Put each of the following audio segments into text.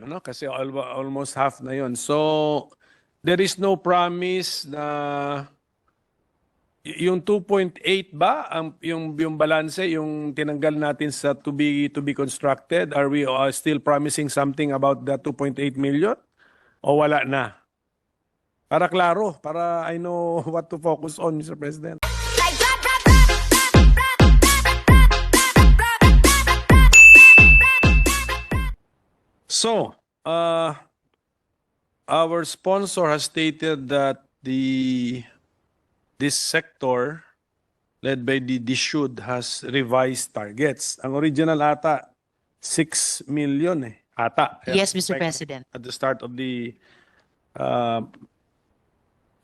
no? Kasi almost half na yon. So, there is no promise na yung 2.8 ba yung balanse yung tinanggal natin sa to be constructed, are we still promising something about the 2.8 million o wala na? Para klaro, para I know what to focus on, Mr. President. So, our sponsor has stated that this sector led by the DSUD has revised targets. Ang original ata 6 million ata. Yes, Mr. President. At the start of the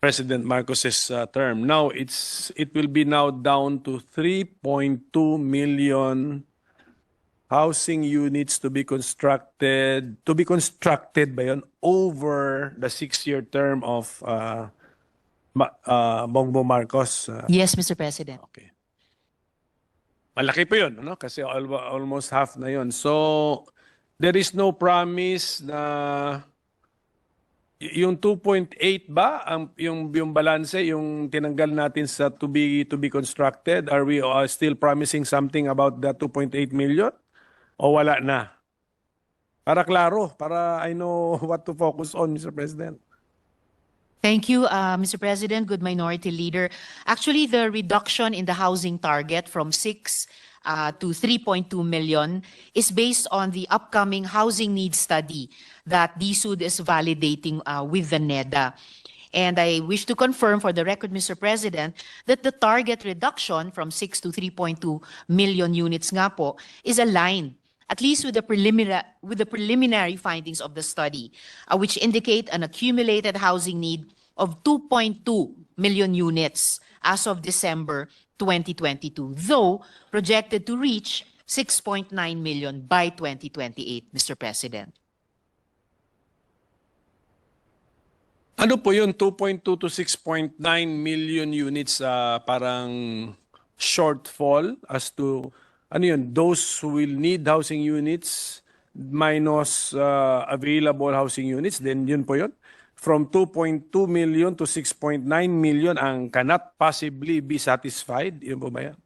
President Marcos's term. Now it will be now down to 3.2 million housing units to be constructed ba yun, over the 6-year term of Bongbong Marcos. Yes, Mr. President. Okay. Malaki pa yun, no? Kasi almost half na yun. So, there is no promise na yung 2.8 ba yung balanse yung tinanggal natin sa to be constructed, are we still promising something about the 2.8 million o wala na? Para klaro, para I know what to focus on, Mr. President. Thank you, Mr. President, good Minority Leader. Actually, the reduction in the housing target from 6 to 3.2 million is based on the upcoming housing needs study that DSUD is validating with the NEDA. And I wish to confirm for the record, Mr. President, that the target reduction from 6 to 3.2 million units nga po is aligned at least with the preliminary findings of the study, which indicate an accumulated housing need of 2.2 million units as of December 2022, though projected to reach 6.9 million by 2028, Mr. President. Ano po yun, 2.2 to 6.9 million units parang shortfall as to ano yun, those who will need housing units minus available housing units, then yun po yun. From 2.2 million to 6.9 million ang cannot possibly be satisfied. Yun po ba yan?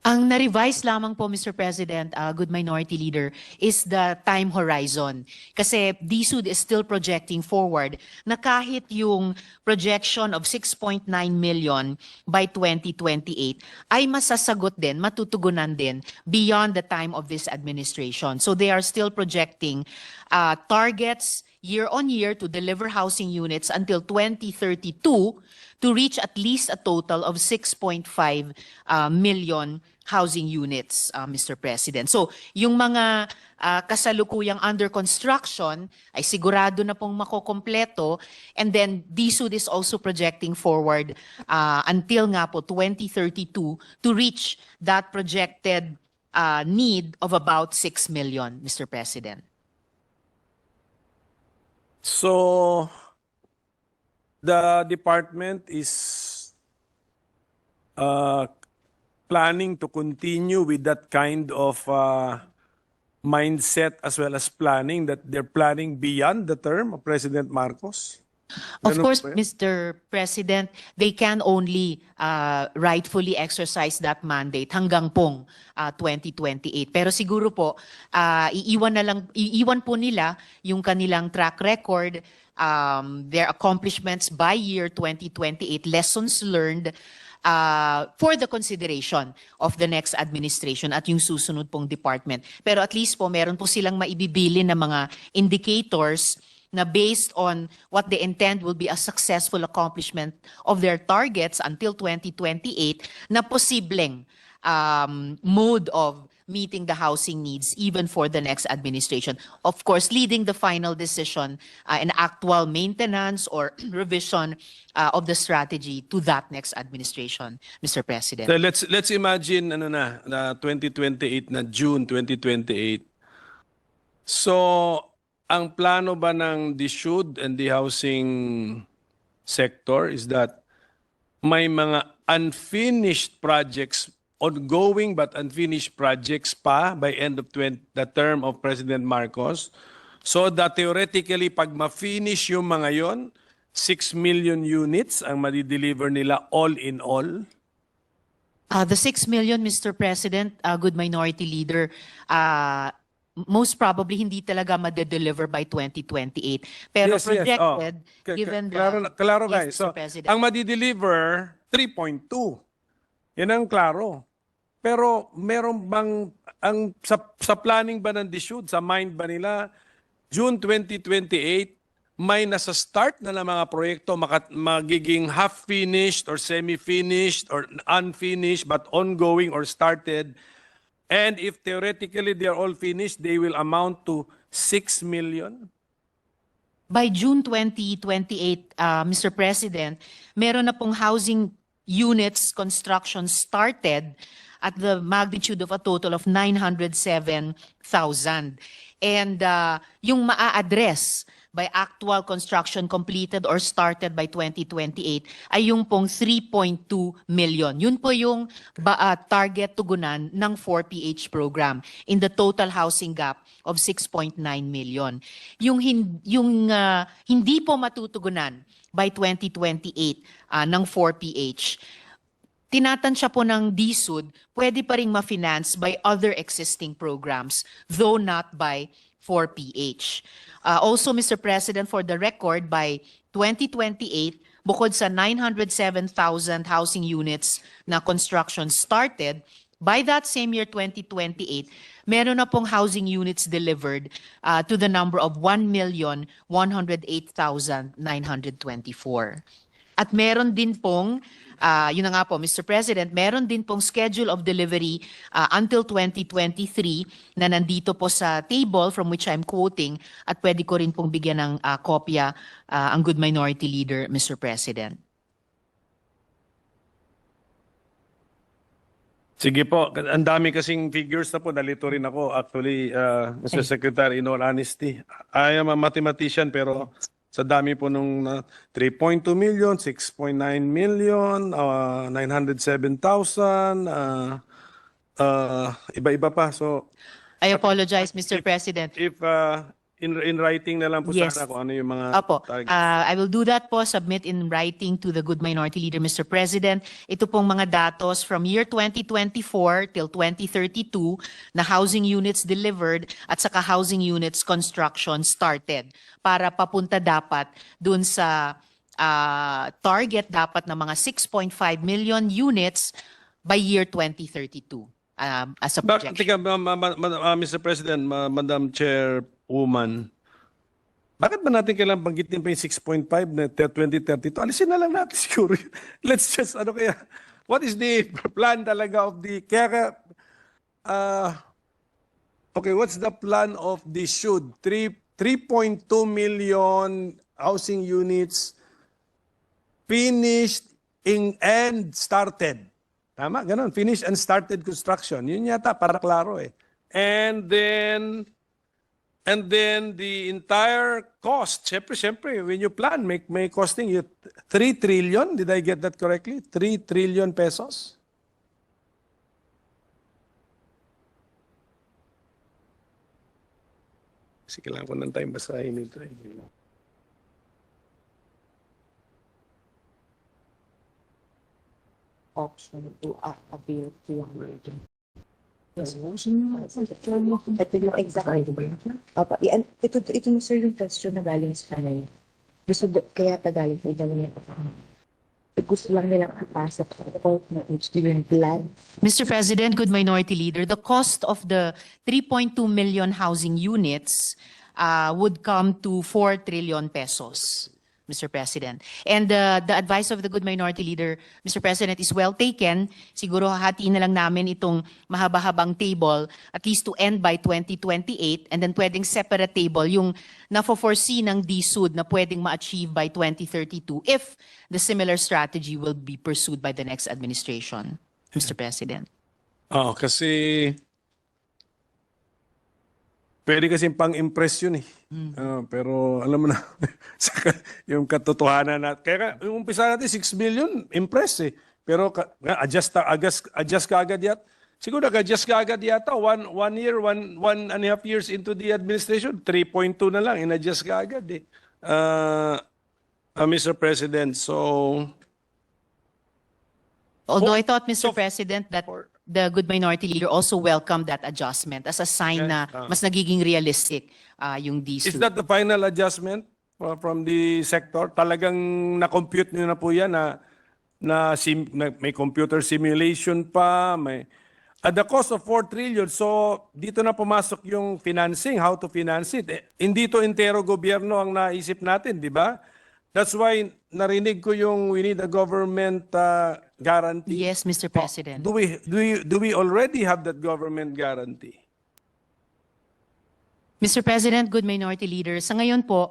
Ang na-revise lamang po, Mr. President, good Minority Leader, is the time horizon. Kasi DSUD is still projecting forward na kahit yung projection of 6.9 million by 2028 ay masasagot din, matutugunan din beyond the time of this administration. So they are still projecting targets year on year to deliver housing units until 2032 to reach at least a total of 6.5 million housing units, Mr. President. So, yung mga kasalukuyang under construction ay sigurado na pong makokompleto, and then DSUD is also projecting forward until nga po 2032 to reach that projected need of about 6 million, Mr. President. So, the department is planning to continue with that kind of mindset as well as planning, that they're planning beyond the term of President Marcos? Of course, Mr. President, they can only rightfully exercise that mandate hanggang pong 2028. Pero siguro po, iiwan po nila yung kanilang track record, their accomplishments by year 2028, lessons learned for the consideration of the next administration at yung susunod pong department. Pero at least po, meron po silang maibibili na mga indicators na based on what they intend will be a successful accomplishment of their targets until 2028 na posibleng mode of meeting the housing needs even for the next administration. Of course, leading the final decision and actual maintenance or revision of the strategy to that next administration, Mr. President. So let's imagine na 2028 na June 2028. So ang plano ba ng DSUD and the housing sector is that may mga unfinished projects, ongoing but unfinished projects pa by end of the term of President Marcos. So that theoretically, pag ma-finish yung mga yon, 6 million units ang madi-deliver nila all in all. The 6 million, Mr. President, good minority leader, most probably hindi talaga ma-deliver by 2028. Pero Yes, yes. Oh. projected, given Klaro, the... klaro Yes, guys. Mr. So, President. ang madi-deliver, 3.2. Yan ang klaro. Pero meron bang, sa planning ba ng DSUD, sa mind ba nila, June 2028, may nasa start na ng mga proyekto magiging half-finished or semi-finished or unfinished but ongoing or started. And if theoretically they are all finished, they will amount to 6 million. By June 2028, Mr. President, meron na pong housing units construction started at the magnitude of a total of 907,000. And yung maa-address by actual construction completed or started by 2028 ay yung pong 3.2 million. Yun po yung target tugunan ng 4PH program in the total housing gap of 6.9 million. Yung hindi po matutugunan by 2028 ng 4PH, tinatansya po ng DSUD, pwede pa rin ma-finance by other existing programs, though not by 4PH. Also, Mr. President, for the record, by 2028, bukod sa 907,000 housing units na construction started, by that same year, 2028, meron na pong housing units delivered to the number of 1,108,924. At meron din pong, yun na nga po, Mr. President, meron din pong schedule of delivery until 2023 na nandito po sa table from which I'm quoting at pwede ko rin pong bigyan ng kopya ang good minority leader, Mr. President. Sige po, ang dami kasing figures na po, nalito rin ako. Actually, Mr. Secretary, in all honesty, I am a mathematician pero sa dami po nung 3.2 million, 6.9 million, 907,000, iba-iba pa. So, I apologize, Mr. President. if in writing na lang po Yes. sana kung ano yung mga Opo. targets. I will do that po, submit in writing to the good minority leader, Mr. President. Ito pong mga datos from year 2024 till 2032 na housing units delivered at saka housing units construction started para papunta dapat dun sa target dapat na mga 6.5 million units by year 2032 as a projection. Teka, Mr. President, Madam Chairwoman, bakit ba natin kailangan banggitin pa yung 6.5 na 2032? Alisin na lang natin siguro. Let's just, what is the plan talaga of the, okay, what's the plan of the SHUD? 3.2 million housing units finished and started. Tama, ganun. Finished and started construction. Yun yata, para klaro eh. And then the entire cost, syempre, when you plan, may costing you 3 trillion. Did I get that correctly? 3 trillion pesos? Kasi kailangan ko ng time basahin ito. Option to avail to yes. Ito yung exact. Opo, ito na sir yung question na galing sa kanay. Kaya galing sa ilan niya. Gusto lang nilang ipasok sa court na yung plan. Mr. President, good minority leader, the cost of the 3.2 million housing units would come to 4 trillion pesos, Mr. President. And the advice of the good minority leader, Mr. President, is well taken. Siguro hatiin na lang namin itong mahaba-habang table at least to end by 2028 and then pwedeng separate table yung na-foresee ng DSUD na pwedeng ma-achieve by 2032 if the similar strategy will be pursued by the next administration, Mr. President. Kasi pwede kasi pang-impress yun eh. Pero alam mo na, yung katotohanan na, kaya yung umpisa natin 6 billion, impress eh. Pero adjust ka agad siguro nag-adjust ka agad yata, one year, one and a half years into the administration, 3.2 na lang, in-adjust ka agad eh. Mr. President, so... Although I thought, Mr. so- President, that the good minority leader also welcomed that adjustment as a sign na mas nagiging realistic yung Is DSUD. that the final adjustment from the sector? Talagang na-compute nyo na po yan na may computer simulation pa, may at the cost of 4 trillion. So dito na pumasok yung financing, how to finance it. Hindi to entero gobyerno ang naisip natin, di ba? That's why narinig ko yung we need a government guarantee. Yes, Mr. President. Do we already have that government guarantee? Mr. President, good minority leader, sa ngayon po,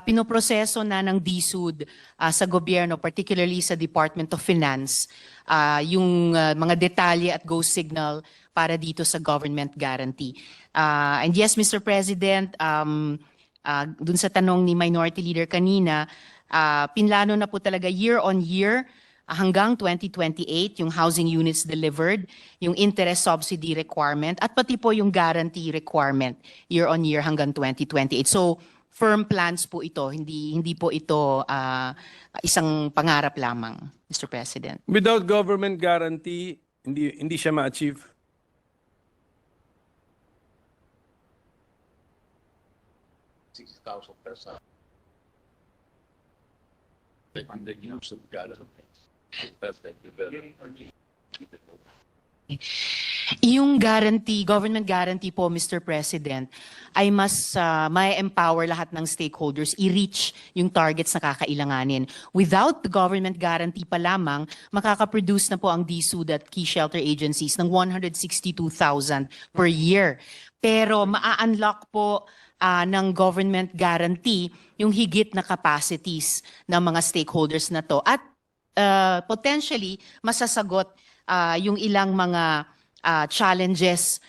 pinoproseso na ng DSUD sa gobyerno, particularly sa Department of Finance, yung mga detalye at go signal para dito sa government guarantee. And yes, Mr. President, dun sa tanong ni minority leader kanina, pinlano na po talaga year on year hanggang 2028 yung housing units delivered, yung interest subsidy requirement, at pati po yung guarantee requirement year on year hanggang 2028. So, firm plans po ito, hindi po ito isang pangarap lamang, Mr. President. Without government guarantee, hindi siya ma-achieve. Yung guarantee, government guarantee po, Mr. President, ay mas may empower lahat ng stakeholders i-reach yung targets na kakailanganin. Without the government guarantee pa lamang, makakaproduce na po ang DSUD at key shelter agencies ng 162,000 per year. Pero maa-unlock po ng government guarantee yung higit na capacities ng mga stakeholders na to at potentially masasagot yung ilang mga challenges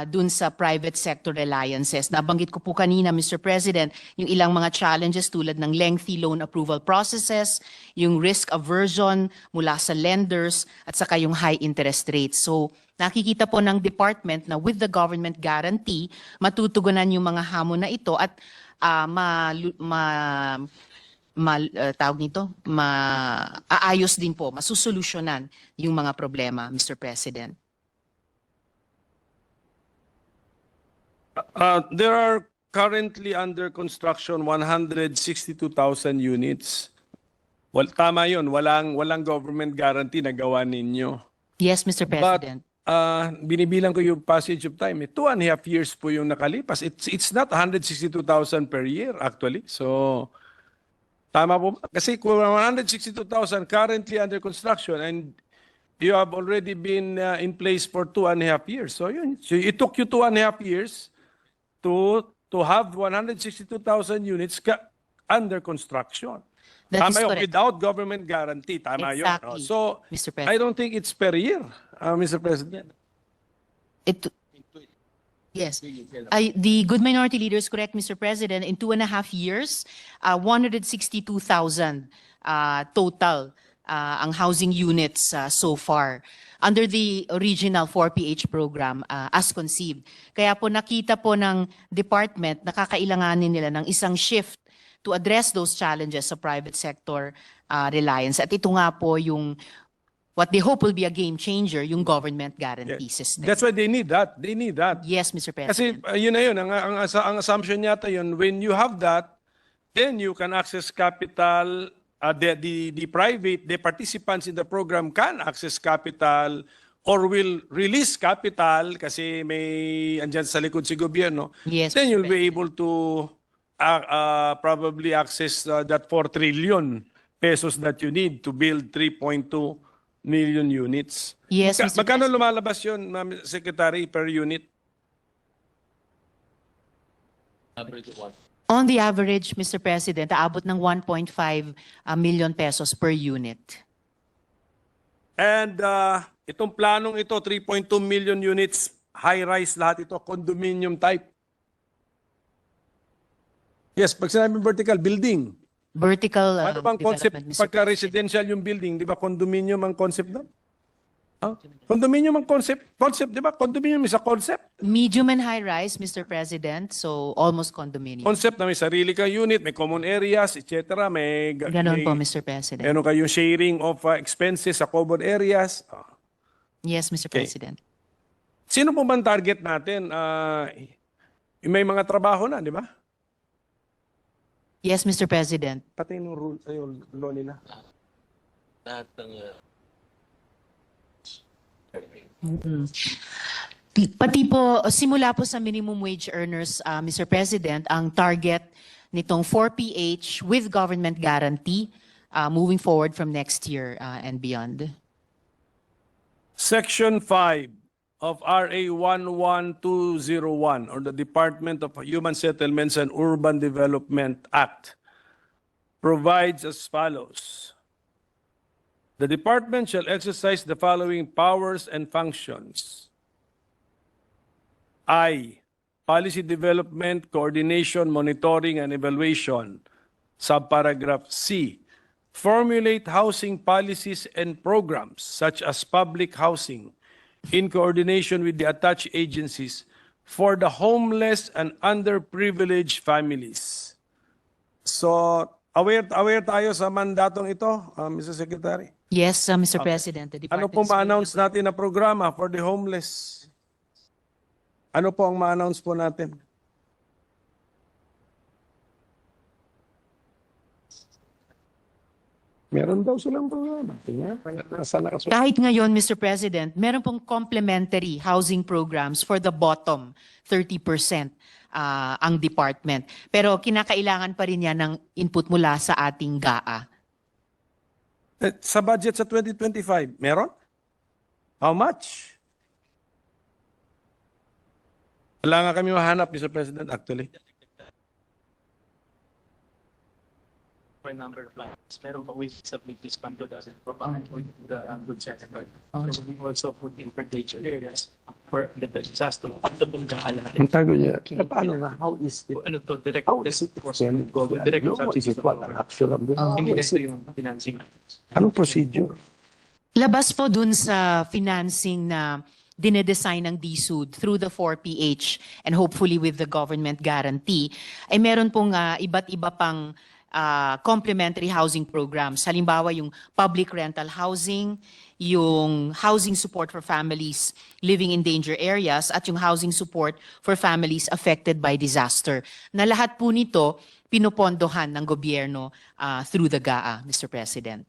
dun sa private sector reliances. Nabanggit ko po kanina, Mr. President, yung ilang mga challenges tulad ng lengthy loan approval processes, yung risk aversion mula sa lenders, at saka yung high interest rates. So, nakikita po ng department na with the government guarantee, matutugunan yung mga hamon na ito at aayos din po, masusolusyonan yung mga problema, Mr. President. There are currently under construction 162,000 units. Well, tama yun, walang government guarantee na gawa ninyo. Yes, Mr. President. Binibilang ko yung passage of time. 2.5 years po yung nakalipas. It's not 162,000 per year actually. So, tama po ba? Kasi kung 162,000 currently under construction and you have already been in place for 2.5 years. So, yun. So, it took you 2.5 years to have 162,000 units under construction. That is Tama yun, correct. without government guarantee. Tama yun. Exactly, So, Mr. I President. don't think it's per year, Mr. President. Yes. The good minority leader is correct, Mr. President. In 2.5 years, 162,000 total ang housing units so far under the original 4PH program as conceived. Kaya po nakita po ng department na kakailanganin nila ng isang shift to address those challenges sa private sector reliance. At ito nga po yung what they hope will be a game changer, yung government guarantee system. That's why they need that. They need that. Yes, Mr. Kasi President. yun na yun, ang assumption yata yun, when you have that, then you can access capital, the participants in the program can access capital or will release capital kasi may andyan sa likod si gobyerno. Yes, Then Mr. you'll be able to probably access that 4 trillion pesos that you need to build 3.2 million units. Yes, Mr. Magkano President. lumalabas yun, Ma'am Secretary, per unit? On the average, Mr. President, aabot ng 1.5 million pesos per unit. And itong planong ito, 3.2 million units, high-rise lahat ito, condominium type. Yes, pag sinabing vertical, building. Vertical Ano bang concept development, Mr. pagka President. residential yung building? Di ba condominium ang concept doon? Condominium ang concept. Concept, di ba? Condominium is a concept. Medium and high rise, Mr. President, so almost condominium. Concept na may sarili kang unit, may common areas, etc. May, Ganon may, po, Mr. President. meron kayong sharing of expenses sa common areas. Yes, Mr. Okay. President. Sino po man target natin? May mga trabaho na, di ba? Yes, Mr. President. Pati yung rule, yung law nila. Lahat ng Mm. Pati po, simula po sa minimum wage earners, Mr. President, ang target nitong 4PH with government guarantee moving forward from next year and beyond. Section 5 of RA 11201 or the Department of Human Settlements and Urban Development Act provides as follows. The department shall exercise the following powers and functions. I. Policy development, coordination, monitoring, and evaluation. Subparagraph C. Formulate housing policies and programs such as public housing in coordination with the attached agencies for the homeless and underprivileged families. So, aware tayo sa mandatong ito, Mr. Secretary? Yes, Mr. President. The Ano department po ma-announce natin na programa for the homeless? Ano po ang ma-announce po natin? Meron daw silang programa. Tingnan, nasa nakasulat. Kahit ngayon, Mr. President, meron pong complementary housing programs for the bottom 30% ang department. Pero kinakailangan pa rin yan ng input mula sa ating GAA. Sa budget sa 2025, meron? How much? Wala nga kami mahanap, Mr. President, actually. for number of plans. Meron pa we submit this fund to us provide with the good secretary. So we also put in particular areas for the disaster. Ito pong kaalaman. Ang tago niya, paano nga? How is it? Ano to, direct, How is it? direct No, is it what? Ang actual of Hindi the ito yung financing. Anong procedure? Labas po dun sa financing na dinedesign ng DSUD through the 4PH and hopefully with the government guarantee, ay meron pong iba't iba pang complementary housing programs. Halimbawa yung public rental housing, yung housing support for families living in danger areas, at yung housing support for families affected by disaster. Na lahat po nito pinupondohan ng gobyerno through the GAA, Mr. President.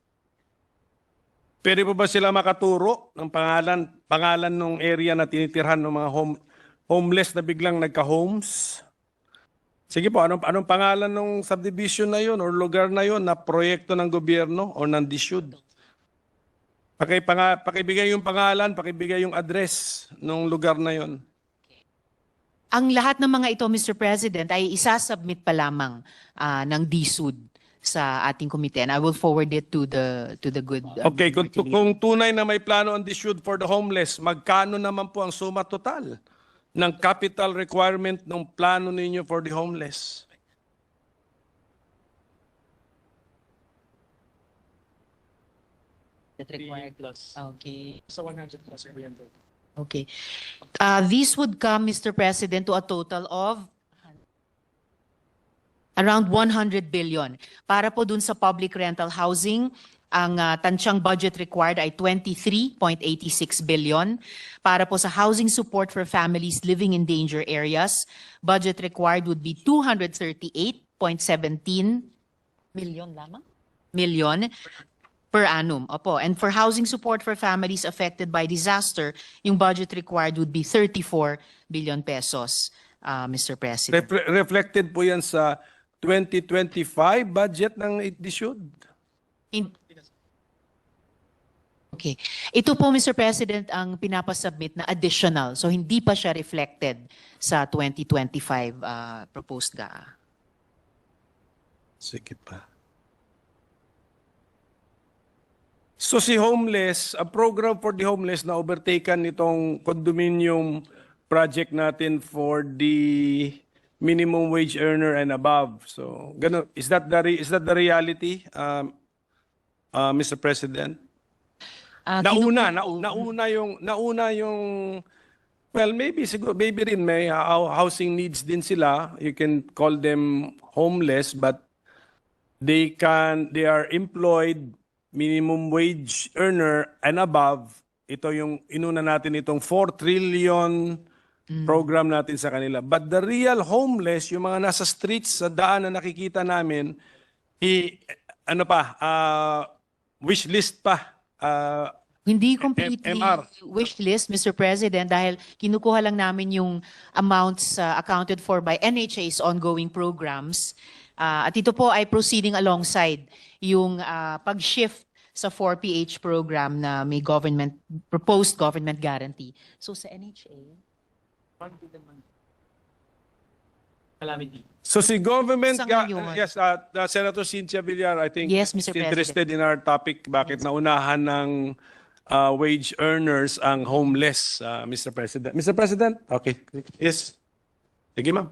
Pwede po ba sila makaturo ng pangalan ng area na tinitirhan ng mga homeless na biglang nagka-homes? Sige po, anong pangalan ng subdivision na yun or lugar na yun na proyekto ng gobyerno o ng DSUD? Pakibigay yung pangalan, pakibigay yung address ng lugar na yun. Ang lahat ng mga ito, Mr. President, ay isasubmit pa lamang ng DSUD sa ating komite, and I will forward it to the good. Okay, kung tunay na may plano ang DSUD for the homeless, magkano naman po ang suma total ng capital requirement ng plano ninyo for the homeless? That required. Plus. Okay. Sa 100 plus oriented. Okay. This would come, Mr. President, to a total of around 100 billion. Para po dun sa public rental housing, ang tansyang budget required ay 23.86 billion. Para po sa housing support for families living in danger areas, budget required would be 238.17 million lamang? Million per annum. Opo. And for housing support for families affected by disaster, yung budget required would be 34 billion pesos, Mr. President. Reflected po yan sa 2025 budget ng DSUD? Okay. Ito po, Mr. President, ang pinapasubmit na additional. So, hindi pa siya reflected sa 2025 proposed GAA. Sige pa. So si homeless, a program for the homeless na overtaken nitong condominium project natin for the minimum wage earner and above. So, ganun, is that the reality, Mr. President? Nauna yung well, maybe siguro maybe rin may housing needs din sila. You can call them homeless, but they are employed, minimum wage earner and above. Ito yung inuna natin itong 4 trillion program natin sa kanila. But the real homeless, yung mga nasa streets sa daan na nakikita namin, wish list pa. Hindi completely MR. wish list, Mr. President, dahil kinukuha lang namin yung amounts accounted for by NHA's ongoing programs. At ito po ay proceeding alongside yung pag-shift sa 4PH program na may proposed government guarantee. So sa NHA, Calamity. So si government, Sa ngayon. yes, Senator Cynthia Villar, I think Yes, Mr. is interested in our topic. Bakit naunahan ng wage earners ang homeless, Mr. President? Mr. President? Okay. Yes. Sige, ma'am.